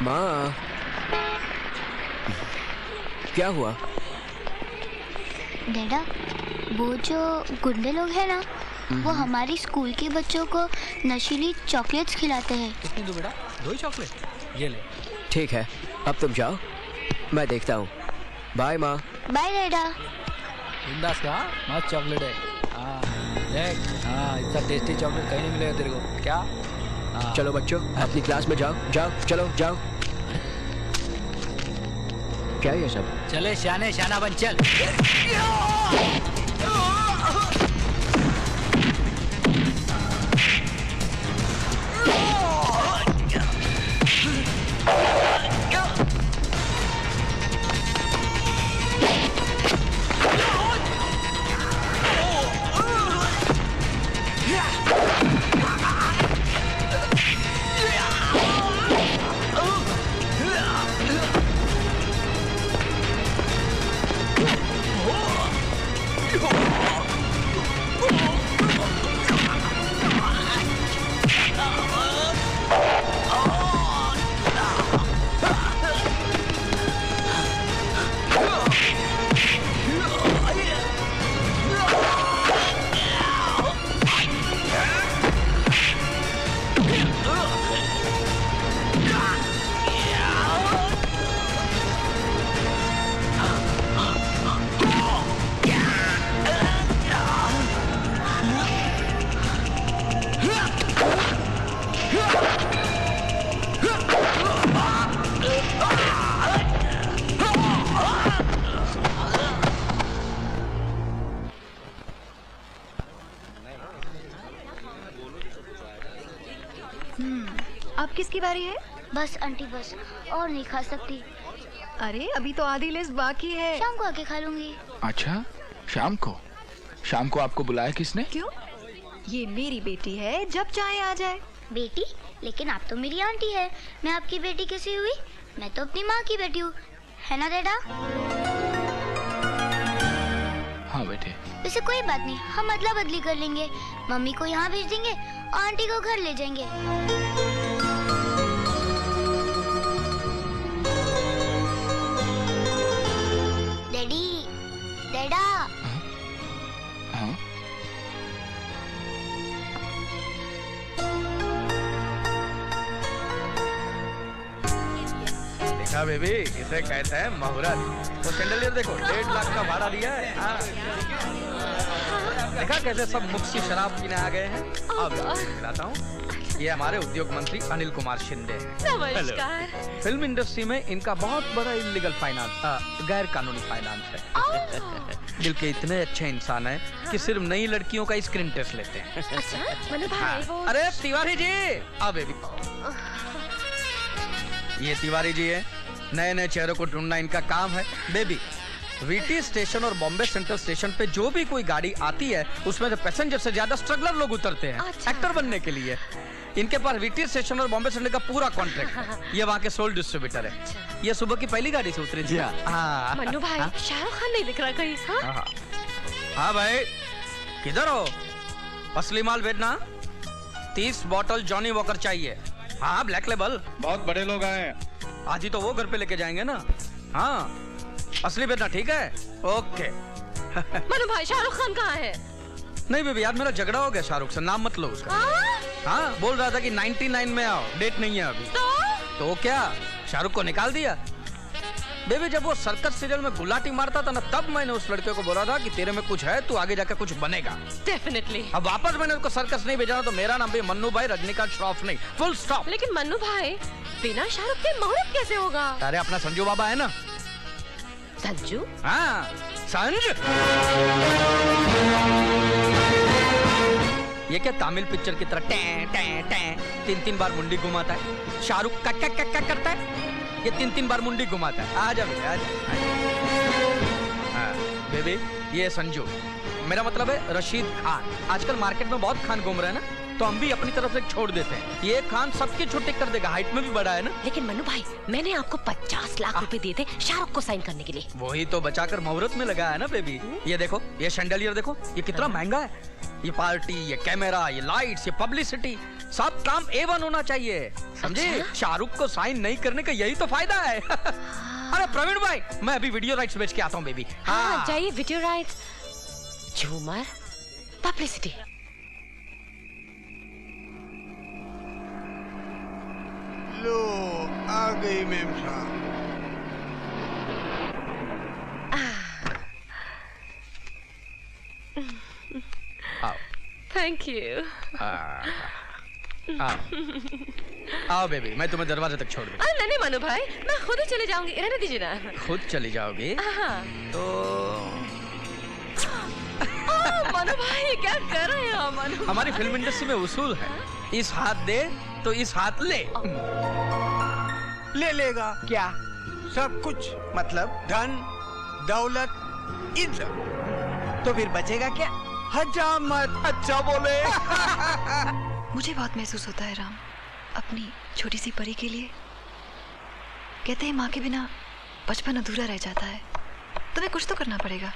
माँ, क्या हुआ? डैडा, वो जो गुंडे लोग हैं ना, वो हमारी स्कूल के बच्चों को नशीली चॉकलेट्स खिलाते हैं। कितनी दो बेटा? 2 ही चॉकलेट? ये ले। ठीक है, अब तुम जाओ, मैं देखता हूँ। बाय माँ। बाय डैडा। बिंदास का मस्त चॉकलेट है। हाँ देख, हाँ इतना टेस्टी चॉकलेट कहीं नहीं मिलेगा तेरे को। क्या? चलो बच्चों, अपनी क्लास में जाओ, जाओ, चलो जाओ। क्या ये सब? चले शाने शाना बन चल। अब किसकी बारी है? बस आंटी, बस और नहीं खा सकती। अरे अभी तो आधी लिस्ट बाकी है। शाम को आके खा लूंगी। अच्छा, शाम को? शाम को आपको बुलाया किसने? क्यों? ये मेरी बेटी है, जब चाहे आ जाए। बेटी? लेकिन आप तो मेरी आंटी है। मैं आपकी बेटी कैसे हुई? मैं तो अपनी माँ की बेटी हूँ, है ना डैडा? हाँ बेटे। वैसे कोई बात नहीं, हम अदला बदली कर लेंगे। मम्मी को यहाँ भेज देंगे और आंटी को घर ले जाएंगे। डैडी, डैडा। हाँ? देखा बेबी, इसे कहते हैं मुहूर्त। वो सैंडलियर देखो, 1.5 लाख का भाड़ा दिया है। हाँ। देखा कैसे सब मुफ्त की शराब पीने आ गए हैं। अब खिलाता हूँ। ये हमारे उद्योग मंत्री अनिल कुमार शिंदे हैं। नमस्कार। फिल्म इंडस्ट्री में इनका बहुत बड़ा इलीगल फाइनेंस, गैर कानूनी फाइनेंस है। दिल के इतने अच्छे इंसान हैं कि सिर्फ नई लड़कियों का स्क्रीन टेस्ट लेते हैं। अच्छा, अरे तिवारी जी, अब बेबी ये तिवारी जी है। नए नए चेहरों को ढूंढना इनका काम है। बेबी, वीटी स्टेशन और बॉम्बे सेंट्रल स्टेशन पे जो भी कोई गाड़ी आती है उसमें से पैसेंजर से ज्यादा स्ट्रगलर लोग उतरते हैं। अच्छा। एक्टर बनने के लिए इनके पास वीटी स्टेशन और बॉम्बे सेंट्रल का पूरा कॉन्ट्रैक्ट है। ये वहाँ के सोल डिस्ट्रीब्यूटर है। ये सुबह की पहली गाड़ी से उतरे जी। हाँ मन्नू भाई, शाहरुख खान नहीं दिख रहा कहीं? हाँ? हाँ भाई, किधर हो? असली माल भेजना। 30 बॉटल जॉनी वॉकर चाहिए। हाँ, ब्लैक लेबल। बहुत बड़े लोग आए हैं। आज ही तो वो घर पे लेके जाएंगे ना। हाँ, असली भेजना, ठीक है? ओके। मन्नू भाई, शाहरुख खान कहाँ है? नहीं बेबी, यार मेरा झगड़ा हो गया शाहरुख से, नाम मत लो उसका। हाँ, बोल रहा था कि 99 में आओ, डेट नहीं है अभी। तो क्या शाहरुख को निकाल दिया? बेबी, जब वो सर्कस सीरियल में गुलाटी मारता था ना, तब मैंने उस लड़के को बोला था कि तेरे में कुछ है, तू आगे जाकर कुछ बनेगा। डेफिनेटली। अब वापस मैंने उसको सर्कस नहीं भेजा, तो मेरा नाम भी मन्नू भाई रजनीकांत श्रॉफ नहीं, फुल स्टॉप। लेकिन मन्नू भाई, बिना शाहरुख के मुहूर्त कैसे होगा? अरे अपना संजू बाबा है ना। संजू? हाँ, संज। ये क्या तमिल पिक्चर की तरह टैं टैं टैं 3-3 बार मुंडी घुमाता है? शाहरुख का क्या करता है? ये 3-3 बार मुंडी घुमाता है। आजा बेटा, आजा। हाँ, बेबी, ये संजू, मेरा मतलब है रशीद खान। आजकल मार्केट में बहुत खान घूम रहे हैं ना, तो हम भी अपनी तरफ से छोड़ देते हैं। ये खान सबकी छुट्टी कर देगा, हाइट में भी बड़ा है ना। लेकिन मन्नू भाई, मैंने आपको 50 लाख रुपए दिए थे शाहरुख को साइन करने के लिए। वही तो बचाकर मुहूर्त में लगा है ना बेबी। ये देखो, ये शैंडलियर देखो, ये कितना महंगा है। ये पार्टी, ये कैमरा, ये लाइट्स, ये पब्लिसिटी सब काम A1 होना चाहिए, समझे? शाहरुख को साइन नहीं करने का यही तो फायदा है। अरे प्रवीण भाई, मैं अभी वीडियो राइट्स बेच के आता हूँ बेबी। हाँ जाइए, वीडियो राइट्स, झूमर, पब्लिसिटी। लो आ गई मेम साहब। आओ थैंक यू। आओ बेबी, मैं तुम्हें दरवाजे तक छोड़ दूँ। नहीं मनु भाई, मैं खुद ही चले जाऊंगी, रहने दीजिए ना। खुद चली जाओगी? हाँ। तो मनु भाई ये क्या कर रहे हो मनु? हमारी फिल्म इंडस्ट्री में उसूल है, इस हाथ दे तो इस हाथ ले। ले लेगा क्या? सब कुछ, मतलब धन दौलत इज्जत। तो फिर बचेगा क्या? हजामत। अच्छा बोले। मुझे बहुत महसूस होता है राम, अपनी छोटी सी परी के लिए। कहते हैं माँ के बिना बचपन अधूरा रह जाता है। तुम्हें कुछ तो करना पड़ेगा।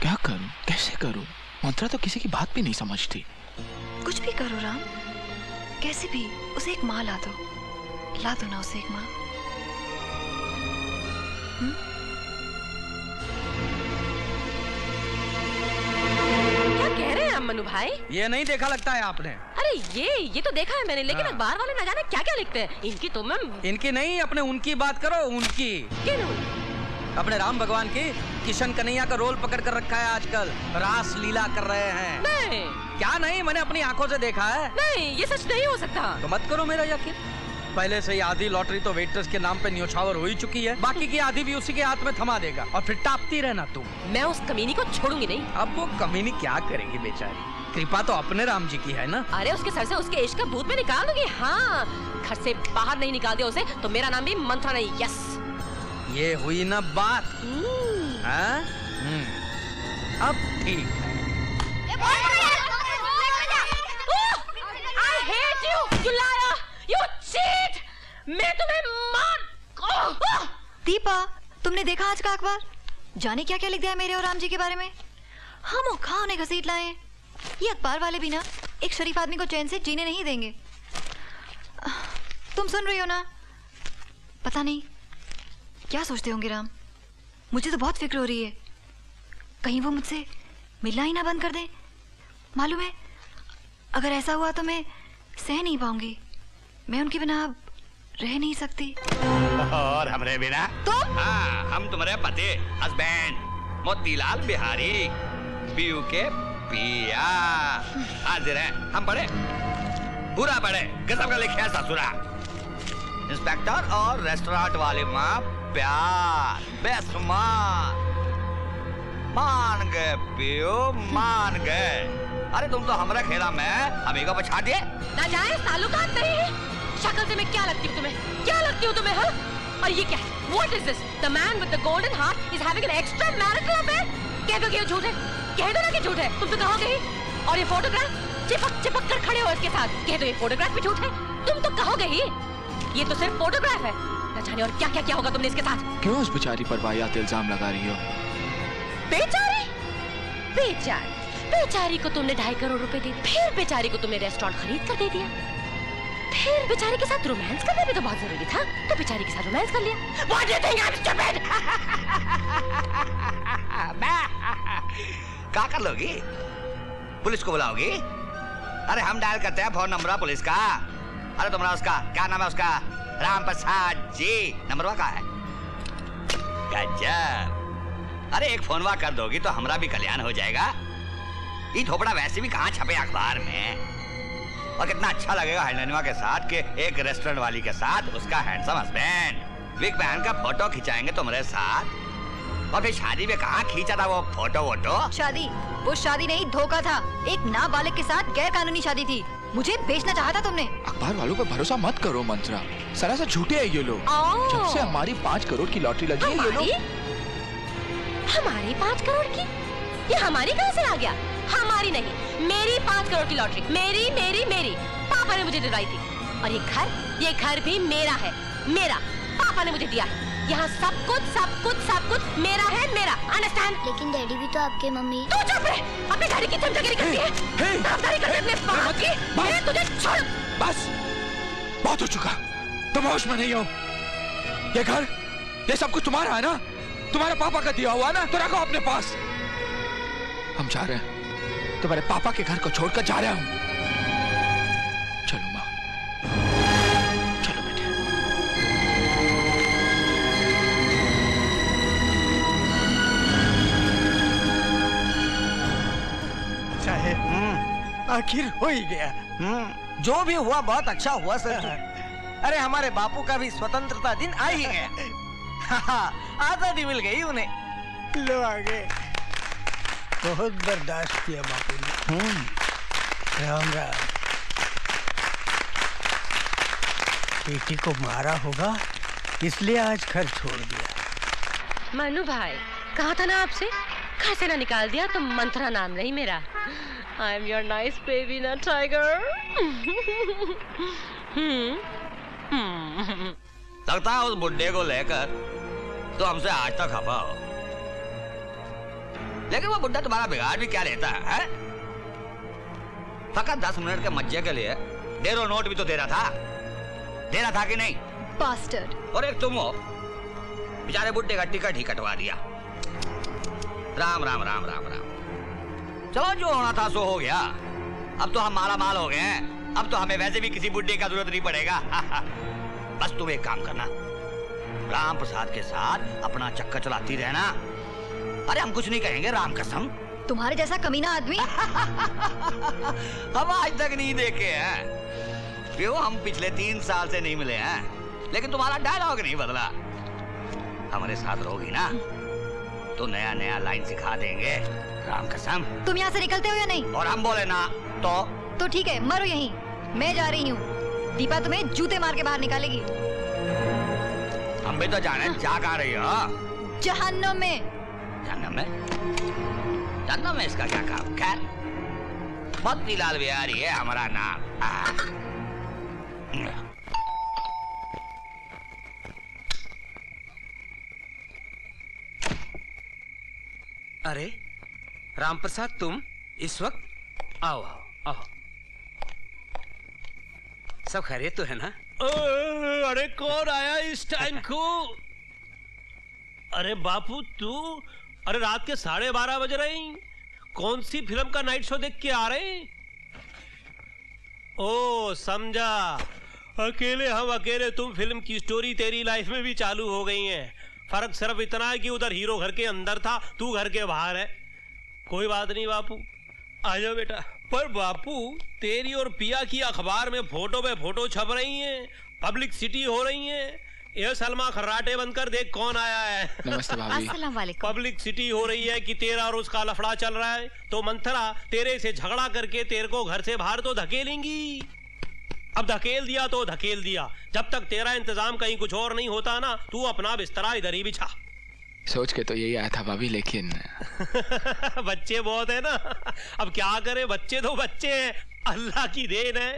क्या करूं, कैसे करूं? मंत्रा तो किसी की बात भी नहीं समझती। कुछ भी करो राम, कैसे भी उसे एक माँ ला दो ना उसे एक माँ। क्या कह रहे हैं आप मनु भाई? ये नहीं देखा लगता है आपने? अरे ये तो देखा है मैंने, लेकिन अखबार वाले ना जाने क्या क्या लिखते हैं। इनकी तो मैं इनकी नहीं, अपने उनकी बात करो, उनकी। किन? अपने राम भगवान की किशन कन्हैया का रोल पकड़ कर रखा है आजकल, रास लीला कर रहे हैं। नहीं। क्या नहीं? मैंने अपनी आंखों से देखा है। नहीं ये सच नहीं हो सकता। तो मत करो मेरा यकीन। पहले से ही आधी लॉटरी तो वेटर्स के नाम पे न्योछावर हो ही चुकी है, बाकी की आधी भी उसी के हाथ में थमा देगा और फिर टापती रहना तुम। मैं उस कमीनी को छोड़ूंगी नहीं। अब वो कमीनी क्या करेगी बेचारी, कृपा तो अपने राम जी की है ना। अरे उसके सर से उसके इश्क का भूत में निकाल दूंगी। हाँ, घर से बाहर नहीं निकाल दिया उसे तो मेरा नाम भी मंत्रा नहीं। यस, ये हुई ना बात। हाँ? अब ठीक है। I hate you, you liar, you cheat! मैं तुम्हें मार। दीपा, तुमने देखा आज का अखबार? जाने क्या क्या लिख दिया है मेरे और राम जी के बारे में। हम खाओ ने घसीट लाए हैं। ये अखबार वाले भी ना एक शरीफ आदमी को चैन से जीने नहीं देंगे। तुम सुन रही हो ना? पता नहीं क्या सोचते होंगे राम। मुझे तो बहुत फिक्र हो रही है, कहीं वो मुझसे मिलना ही ना बंद कर दे। मालूम है, अगर ऐसा हुआ तो मैं सह नहीं पाऊंगी। मैं उनके बिना अब रह नहीं सकती। और हमरे बिना? तुम? हाँ, हम तुम्हारे पति, हस्बैंड मोतीलाल बिहारी, पीयू के पिया। हाजिर हैं हम। बड़े पूरा बड़े गजब का लिखे ससुरा। इंस्पेक्टर और रेस्टोरेंट वाले माँ प्यार बेशुमार। मान गए पियो, मान गए। अरे तुम तो हमारा खेला में हमी को बचा दिए। ना जाए ताल्लुकात नहीं। शक्ल से मैं क्या लगती हूँ तुम्हें? क्या लगती हूँ तुम्हें? हाँ? और ये क्या है? What is this? The man with the golden heart is having an extramarital affair? कह दो कि ये झूठ है, कह दो ना कि झूठ है। तुम तो कहोगे ही। और ये फोटोग्राफ चिपक कर खड़े हो इसके साथ, कह दो ये फोटोग्राफ भी झूठ है। तुम तो कहोगे ही ये तो सिर्फ फोटोग्राफ है। न जाने और क्या क्या किया होगा तुमने इसके साथ। क्यों उस बेचारी पर वाहियात इल्जाम लगा रही हो? बेचारी? बेचारी? बेचारी को तुमने 2.5 करोड़ रुपए दे दिए, फिर बेचारी को तुमने रेस्टोरेंट खरीद कर दे दिया, फिर बेचारी के साथ रोमांस करना भी तो बहुत जरूरी था, तो बेचारी के साथ रोमांस कर लिया। What do you think I'm stupid? क्या कर लोगी? पुलिस को बुलाओगी? अरे हम डायल करते हैं फोन नंबर पुलिस का। अरे तुम्हारा उसका क्या नाम है? उसका राम प्रसाद जी नंबरवा का है। गजब। अरे एक फोनवा कर दोगी तो हमारा भी कल्याण हो जाएगा। ये थोपड़ा वैसे भी कहाँ छपे अखबार में। और कितना अच्छा लगेगा हैंडलवा के साथ कि एक रेस्टोरेंट वाली के साथ उसका हैंडसम हस्बैंड विग पहन का फोटो खिंचाएंगे तुम्हारे साथ। और फिर शादी में कहाँ खींचा था वो फोटो वोटो? शादी? वो शादी नहीं, धोखा था। एक नाबालिग के साथ गैर कानूनी शादी थी। मुझे बेचना चाहा था तुमने। अखबार वालों पर भरोसा मत करो मंत्रा, सरासर झूठे हैं ये लोग। जब से हमारी 5 करोड़ की लॉटरी लगी है ये लोग। हमारी 5 करोड़ की? ये हमारी कहाँ से आ गया? हमारी नहीं, मेरी 5 करोड़ की लॉटरी। मेरी मेरी मेरी पापा ने मुझे दिलाई थी। और ये घर भी मेरा है, मेरा। पापा ने मुझे दिया है। यहाँ सब कुछ मेरा है, मेरा। अंडरस्टैंड? लेकिन डैडी भी तो आपके मम्मी। तू चुप रहे। अपने डैडी की चमचागिरी करती है। नामदारी करती है अपने बाप की। मैं तुझे छोड़। बस, बहुत हो चुका। तुम होश में नहीं हो। ये घर, ये सब कुछ तुम्हारा है ना? तुम्हारे पापा का दिया हुआ ना, तो रखो अपने पास। हम जा रहे हैं, तुम्हारे पापा के घर को छोड़कर जा रहे हैं। चलो माँ, चलो बेटे। साहेब, आखिर हो ही गया। जो भी हुआ बहुत अच्छा हुआ सर। अरे हमारे बापू का भी स्वतंत्रता दिन आ ही गया। आजादी मिल गई उन्हें। लो आगे। बहुत बर्दाश्त किया बापू ने। राम राम। बेटी को मारा होगा इसलिए आज घर छोड़ दिया। मनु भाई, कहा था ना आपसे, घर से ना निकाल दिया तो मंत्रा नाम नहीं मेरा। I am your nice baby ना टाइगर। लगता है उस बुड्ढे को लेकर तो हमसे आज तक खफा हो, लेकिन वो बुड्ढा तुम्हारा बिगाड़ भी क्या लेता है? फकत 10 मिनट के मज्जे के लिए डेरो नोट भी तो दे रहा था कि नहीं? बास्टर्ड। और एक तुम हो, बेचारे बुड्ढे का टिकट ही कटवा दिया। राम राम राम राम राम। चलो जो होना था सो हो गया। अब तो हम माला माल हो गए, अब तो हमें वैसे भी किसी बुड्ढे का जरूरत नहीं पड़ेगा। बस तुम एक काम करना, राम प्रसाद के साथ अपना चक्कर चलाती रहना। अरे हम कुछ नहीं कहेंगे, राम कसम। तुम्हारे जैसा कमीना आदमी हम आज तक नहीं देखे हैं। क्यों, हम पिछले 3 साल से नहीं मिले हैं, लेकिन तुम्हारा डायलॉग नहीं बदला। हमारे साथ रहोगी ना तो नया नया लाइन सिखा देंगे, राम कसम। तुम यहाँ से निकलते हो या नहीं? और हम बोले ना तो ठीक है, मरो यहीं। मैं जा रही हूँ। दीपा तुम्हें जूते मार के बाहर निकालेगी। हम भी तो जाने जा कहाँ रही हो? जहन्नुम में। जहन्नुम में? जहन्नुम में इसका क्या काम? खैर, मोतीलाल बिहारी है हमारा नाम। अरे राम प्रसाद, तुम इस वक्त? आओ आओ आओ। सब खैरियत तो है ना? अरे कौन आया इस टाइम को? अरे बापू तू, अरे रात के 12:30 बज रहे हैं। कौन सी फिल्म का नाइट शो देख के आ रहे हैं? ओ समझा, अकेले हम अकेले तुम। फिल्म की स्टोरी तेरी लाइफ में भी चालू हो गई है। फर्क सिर्फ इतना है कि उधर हीरो घर के अंदर था, तू घर के बाहर है। कोई बात नहीं बापू, आ जाओ बेटा। पर बापू, तेरी और पिया की अखबार में फोटो पे फोटो छप रही हैं, पब्लिक सिटी हो रही है। ये सलमा खर्राटे बनकर देख कौन आया है। नमस्ते भाभी। अस्सलाम वालेकुम। पब्लिक सिटी हो रही है कि तेरा और उसका लफड़ा चल रहा है, तो मंथरा तेरे से झगड़ा करके तेरे को घर से बाहर तो धकेलेंगी। अब धकेल दिया तो धकेल दिया, जब तक तेरा इंतजाम कहीं कुछ और नहीं होता ना, तू अपना बिस्तरा इधर ही बिछा। सोच के तो यही आया था भाभी, लेकिन बच्चे बहुत है ना, अब क्या करे, बच्चे तो बच्चे हैं, अल्लाह की देन है।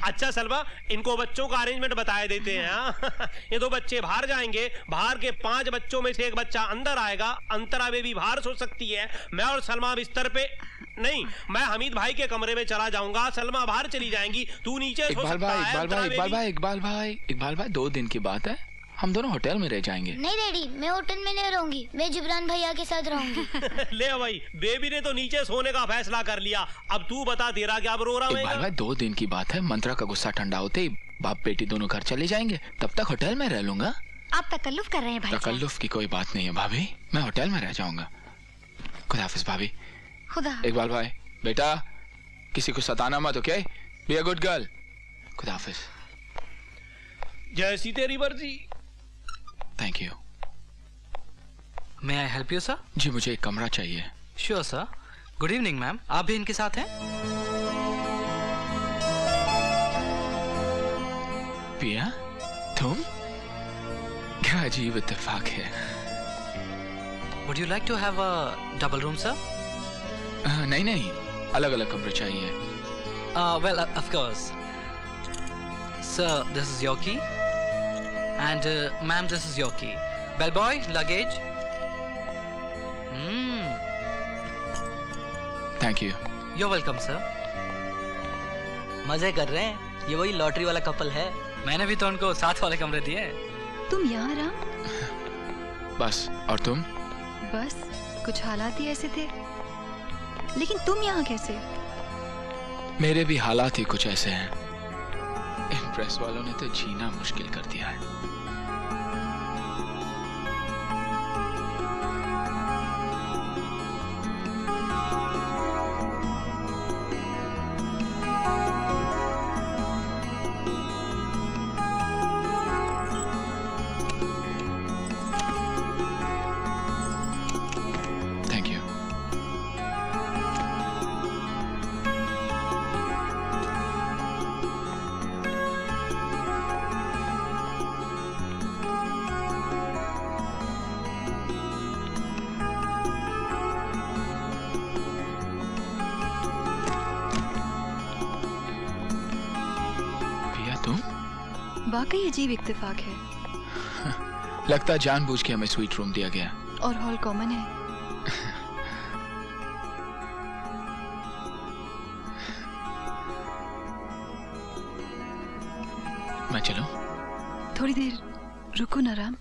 अच्छा सलमा, इनको बच्चों का अरेंजमेंट बताए देते हैं। हाँ? ये 2 बच्चे बाहर जाएंगे, बाहर के 5 बच्चों में से 1 बच्चा अंदर आएगा। अंतरा बेबी बाहर सो सकती है, मैं और सलमा बिस्तर पे नहीं, मैं हमीद भाई के कमरे में चला जाऊंगा, सलमा बाहर चली जाएंगी, तू नीचे सो सकता है। इकबाल भाई 2 दिन की बात है, हम दोनों होटल में रह जाएंगे। नहीं डैडी, मैं होटल में नहीं रहूंगी, मैं जिब्रान भैया के साथ रहूंगी। ले भाई, बेबी ने तो नीचे सोने का फैसला कर लिया, अब तू बता तेरा क्या प्रोग्राम है? इकबाल भाई 2 दिन की बात है, मंत्रा का गुस्सा ठंडा होते ही बाप बेटी दोनों घर चले जाएंगे, तब तक होटल में रह लूंगा। आप तकल्लुफ कर रहे हैं भाई। तकल्लुफ की कोई बात नहीं है भाभी, मैं होटल में रह जाऊंगा। खुदा हाफिज भाभी। खुदा। इकबाल भाई बेटा, किसी को सताना मत, okay? Be a good girl. खुदा हाफिज। जैसी तेरी मर्जी। Thank you. May I help you, sir? जी मुझे एक कमरा चाहिए। Sure, sir. Good evening, ma'am. आप भी इनके साथ हैं? पिया, तुम? क्या अजीब इत्तेफाक है। Would you like to have a double room, sir? नहीं, अलग अलग कमरे चाहिए। Well, of course. Sir, this is your key. And ma'am, this is your key. Bellboy, luggage. Thank you. You're welcome, sir. मजे कर रहे हैं। ये वही लॉटरी वाला कपल है। मैंने भी तो उनको साथ वाले कमरे दिए। तुम यहाँ राम? बस, और तुम? बस कुछ हालात ही ऐसे थे। लेकिन तुम यहाँ कैसे? मेरे भी हालात ही कुछ ऐसे हैं। इन प्रेस वालों ने तो जीना मुश्किल कर दिया है। वाकई अजीब इत्तेफाक है। लगता है जानबूझ के हमें स्वीट रूम दिया गया और हॉल कॉमन है। मैं चलूं? थोड़ी देर रुको ना राम।